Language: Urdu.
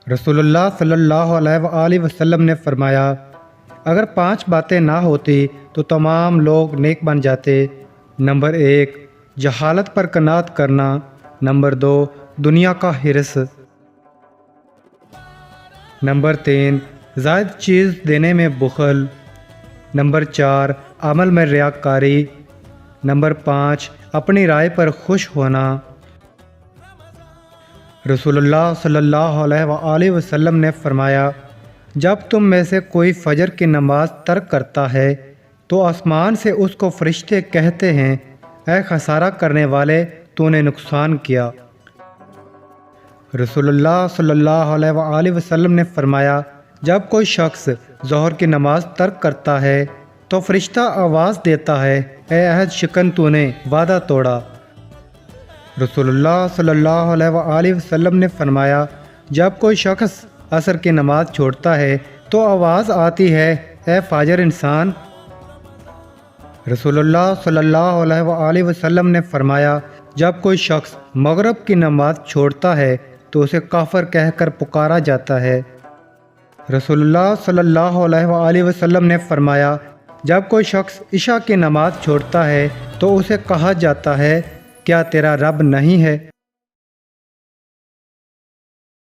رسول اللہ صلی اللہ علیہ وآلہ وسلم نے فرمایا، اگر 5 باتیں نہ ہوتی تو تمام لوگ نیک بن جاتے۔ نمبر 1، جہالت پر قناعت کرنا۔ نمبر 2، دنیا کا حرص۔ نمبر 3، زائد چیز دینے میں بخل۔ نمبر 4، عمل میں ریاکاری۔ نمبر 5، اپنی رائے پر خوش ہونا۔ رسول اللہ صلی اللہ علیہ وآلہ وسلم نے فرمایا، جب تم میں سے کوئی فجر کی نماز ترک کرتا ہے تو آسمان سے اس کو فرشتے کہتے ہیں، اے خسارہ کرنے والے، تو نے نقصان کیا۔ رسول اللہ صلی اللہ علیہ وآلہ وسلم نے فرمایا، جب کوئی شخص ظہر کی نماز ترک کرتا ہے تو فرشتہ آواز دیتا ہے، اے عہد شکن، تو نے وعدہ توڑا۔ رسول اللہ صلی اللہ علیہ وآلہ وسلم نے فرمایا، جب کوئی شخص عصر کی نماز چھوڑتا ہے تو آواز آتی ہے، اے فاجر انسان۔ رسول اللہ صلی اللہ علیہ وآلہ وسلم نے فرمایا، جب کوئی شخص مغرب کی نماز چھوڑتا ہے تو اسے کافر کہہ کر پکارا جاتا ہے۔ رسول اللہ صلی اللہ علیہ وآلہ وسلم نے فرمایا، جب کوئی شخص عشاء کی نماز چھوڑتا ہے تو اسے کہا جاتا ہے، کیا تیرا رب نہیں ہے؟